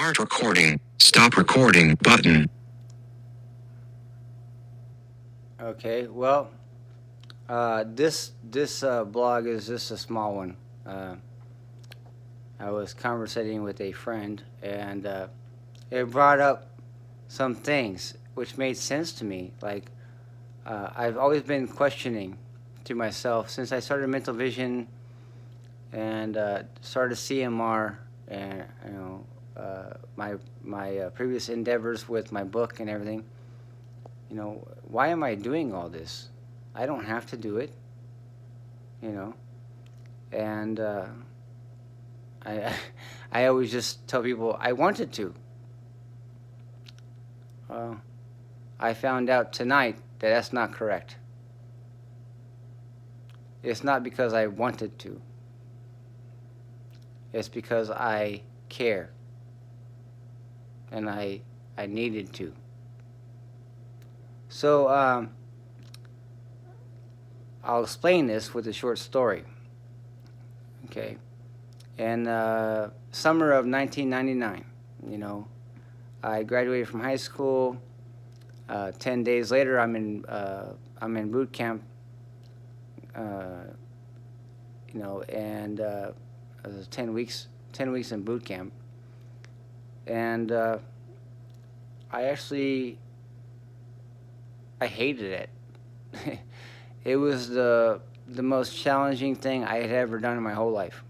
Start recording. Stop recording button. Okay, well, this blog is just a small one. Uh, I was conversating with a friend, and it brought up some things which made sense to me. Like I've always been questioning to myself since I started Mental Vision and started CMR, and my previous endeavors with my book and everything. Why am I doing all this? I don't have to do it. You know, and I I always just tell people I wanted to. Well, I found out tonight that that's not correct. It's not because I wanted to. It's because I care and I needed to. So I'll explain this with a short story. Okay. In summer of 1999, I graduated from high school. 10 days later, I'm in boot camp. Uh, and it was 10 weeks in boot camp, and I I hated it. It was the most challenging thing I had ever done in my whole life.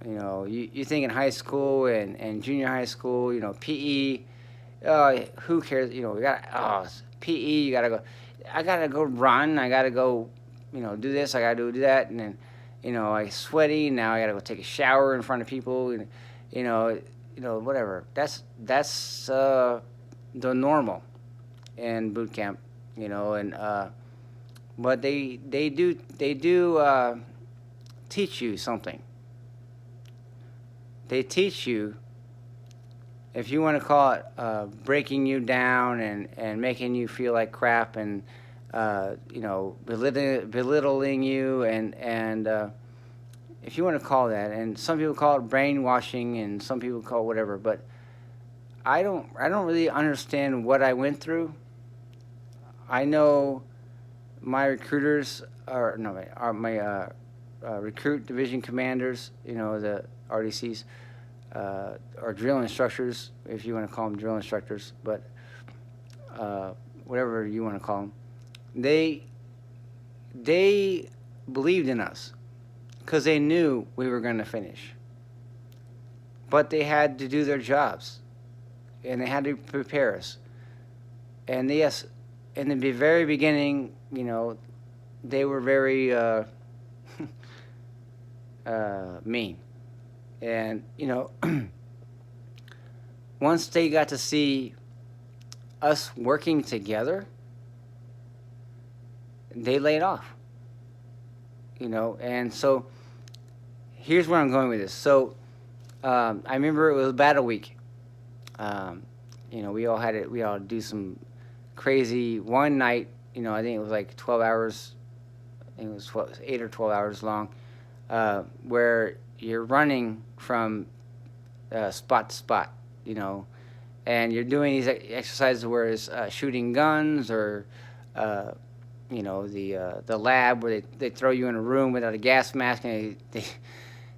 You think in high school and junior high school, PE, who cares? You got PE. You gotta go. I gotta go run. I gotta go. Do this. I gotta do that. And then, I sweaty. Now I gotta go take a shower in front of people. And, you know, whatever. That's the normal in boot camp. And but they do teach you something. They teach you, if you want to call it breaking you down and making you feel like crap, and belittling you, and if you want to call that, and some people call it brainwashing, and some people call it whatever, but I don't really understand what I went through. I know my recruiters are no are my recruit division commanders, the RDCs, or drill instructors, if you want to call them drill instructors, but whatever you want to call them, they they believed in us because they knew we were going to finish, but they had to do their jobs and they had to prepare us. And yes, in the very beginning, they were very mean, and once they got to see us working together, they laid off. And so here's where I'm going with this. So I remember it was battle week. Um, we all had it. We all do some crazy one night. I think it was like 12 hours. I think it was 8 or 12 hours long, where you're running from spot to spot. And you're doing these exercises where it's shooting guns, or the lab where they throw you in a room without a gas mask, and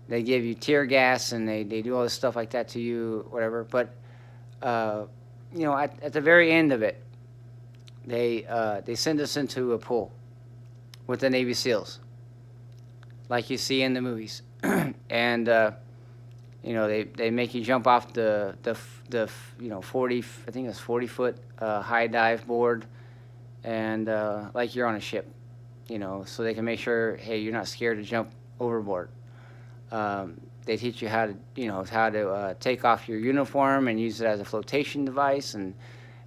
they give you tear gas, and they do all this stuff like that to you, whatever. But at the very end of it, they send us into a pool with the Navy SEALs, like you see in the movies, and they make you jump off the 40, I think it's 40-foot high dive board, and like you're on a ship, so they can make sure, hey, you're not scared to jump overboard. They teach you how to take off your uniform and use it as a flotation device, and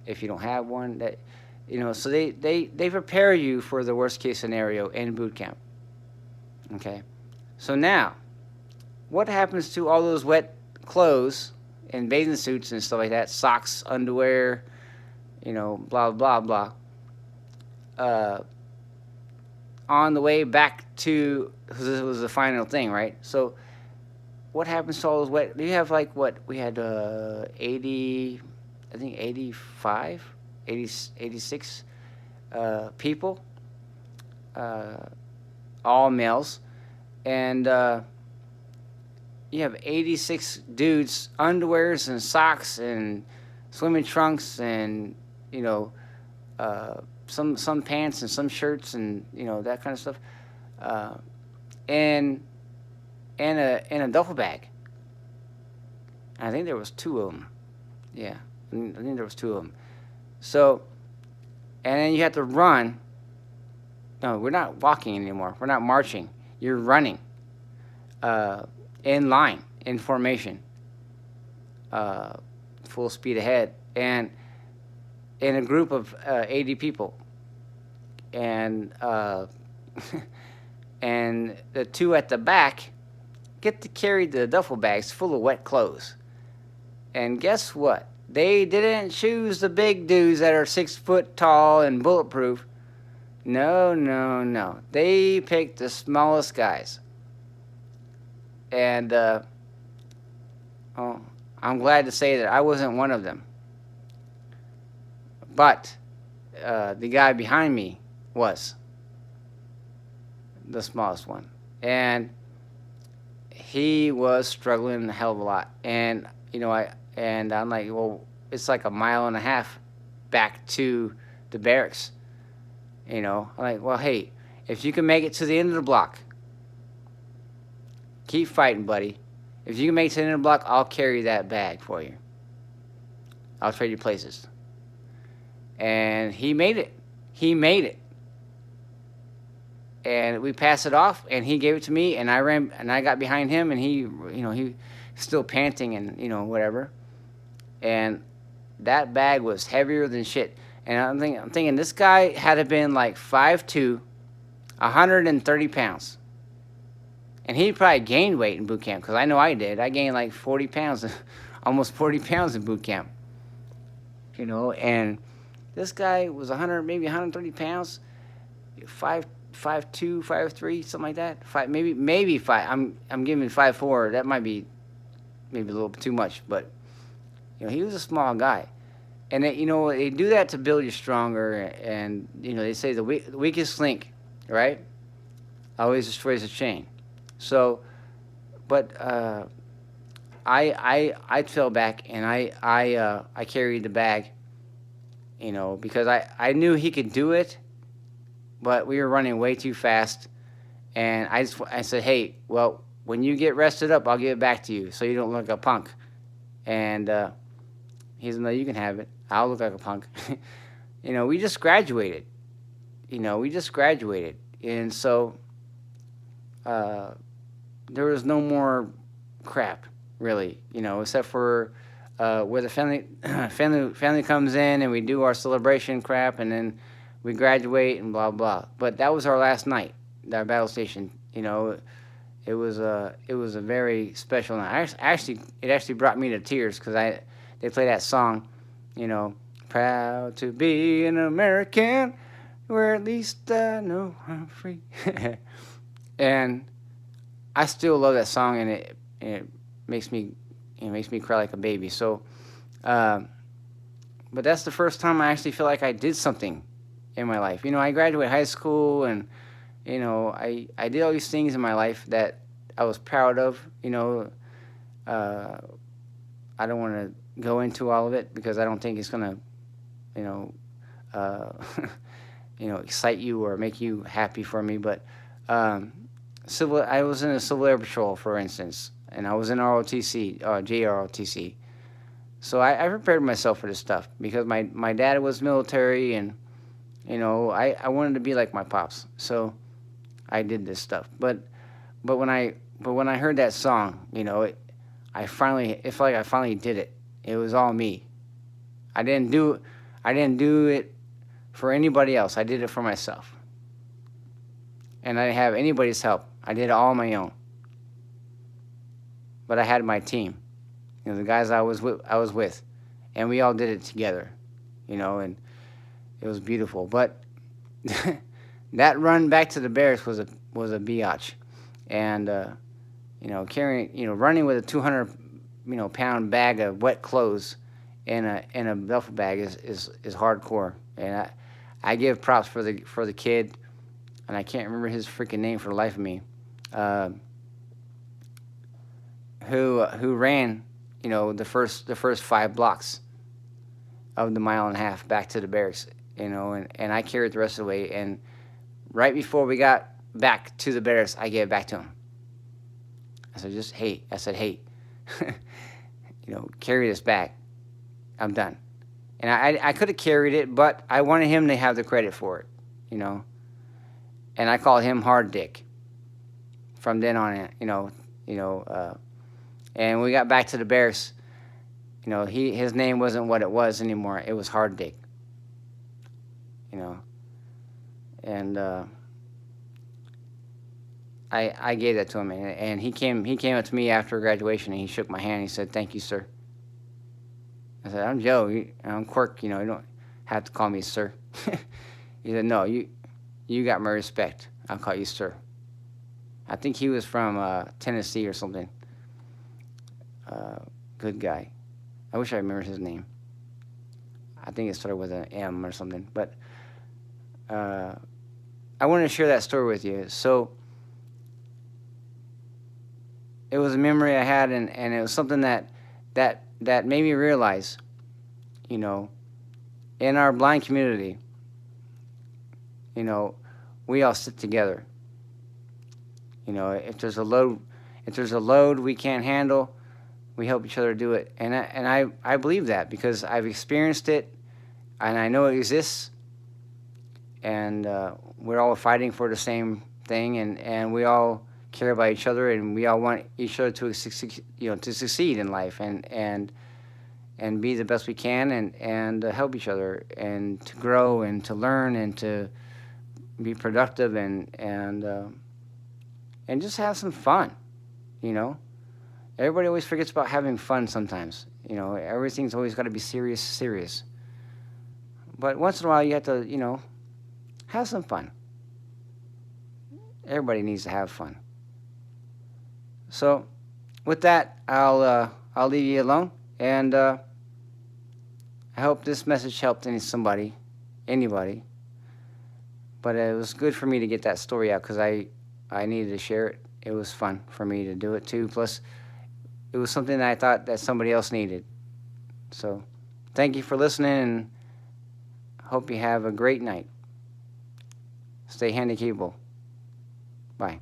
if you don't have one, so they prepare you for the worst case scenario in boot camp. Okay, so now, what happens to all those wet clothes and bathing suits and stuff like that, socks, underwear, blah blah blah, on the way back to, because this was the final thing, right? So what happens to all those wet? Do you have like what we had 80, I think 85, 80, 86 people, uh, all males, and you have 86 dudes, underwears and socks and swimming trunks and you know some pants and some shirts and that kind of stuff, uh, and and a duffel bag. I think there was two of them. Yeah, I think there was two of them. So, and then you have to run. No, we're not walking anymore. We're not marching. You're running, in line, in formation, uh, full speed ahead, and in a group of 80 people, and and the two at the back get to carry the duffel bags full of wet clothes. And guess what? They didn't choose the big dudes that are 6 foot tall and bulletproof. No, no, no. They picked the smallest guys. And oh, I'm glad to say that I wasn't one of them. But the guy behind me was the smallest one. And he was struggling a hell of a lot. And, I'm like, well, it's like a mile and a half back to the barracks. I'm like, well, hey, if you can make it to the end of the block, keep fighting, buddy. If you can make it to the end of the block, I'll carry that bag for you. I'll trade you places. And he made it. He made it. And we passed it off, and he gave it to me, and I ran, and I got behind him, and he still panting and, whatever. And that bag was heavier than shit. And I'm thinking this guy had to been like 5'2", 130 pounds. And he probably gained weight in boot camp, because I know I did. I gained like 40 pounds, almost 40 pounds in boot camp. And this guy was 100, maybe 130 pounds, 5'2", 5'3", something like that. Maybe 5. I'm giving 5'4". That might be maybe a little bit too much, but he was a small guy. And they do that to build you stronger. And they say the weakest link, right, always destroys the chain. So, but I fell back and I carried the bag, because I knew he could do it, but we were running way too fast. And I said, hey, well, when you get rested up, I'll give it back to you so you don't look like a punk. And he said, no, you can have it. I'll look like a punk. We just graduated. And so there was no more crap, really, except for where the family comes in and we do our celebration crap, and then we graduate and blah, blah. But that was our last night, our battle station. It was a very special night. It actually brought me to tears, because they play that song, proud to be an American, where at least I know I'm free. And I still love that song, and it makes me cry like a baby. So, but that's the first time I actually feel like I did something in my life. I graduated high school, and I did all these things in my life that I was proud of. I don't want to go into all of it, because I don't think it's gonna, excite you or make you happy for me. But I was in a Civil Air Patrol, for instance, and I was in ROTC, JROTC. So I prepared myself for this stuff, because my dad was military, and I wanted to be like my pops. So I did this stuff. But when I heard that song, it felt like I finally did it. It was all me. I didn't do it for anybody else. I did it for myself. And I didn't have anybody's help. I did it all on my own. But I had my team, the guys I was with, and we all did it together, and it was beautiful. But that run back to the barracks was a biatch, and running with a 200 pound bag of wet clothes in a duffel bag is hardcore. And I give props for the kid, and I can't remember his freaking name for the life of me. Who ran the first 5 blocks of the mile and a half back to the barracks, and I carried the rest of the way. And right before we got back to the barracks, I gave it back to him. I said, hey, carry this bag. I'm done. And I could have carried it, but I wanted him to have the credit for it, And I called him Hard Dick from then on, and we got back to the barracks. His name wasn't what it was anymore. It was Hard Dick. And I gave that to him, and he came up to me after graduation, and he shook my hand. He said, "Thank you, sir." I said, "I'm Joe. I'm Quirk. You don't have to call me sir." He said, "No, you got my respect. I'll call you sir." I think he was from Tennessee or something. Good guy. I wish I remembered his name. I think it started with an M or something. But I wanted to share that story with you. So it was a memory I had, and it was something that made me realize, in our blind community, we all sit together. If there's a load we can't handle, we help each other do it. And I believe that because I've experienced it, and I know it exists. And we're all fighting for the same thing, and we all care about each other, and we all want each other to succeed in life, and be the best we can, and help each other, and to grow, and to learn, and to be productive, and just have some fun. Everybody always forgets about having fun sometimes. Everything's always got to be serious. But once in a while, you have to, have some fun. Everybody needs to have fun. So, with that, I'll leave you alone, and I hope this message helped anybody. But it was good for me to get that story out because I needed to share it. It was fun for me to do it too. Plus, it was something that I thought that somebody else needed. So, thank you for listening, and hope you have a great night. Stay handy cable. Bye.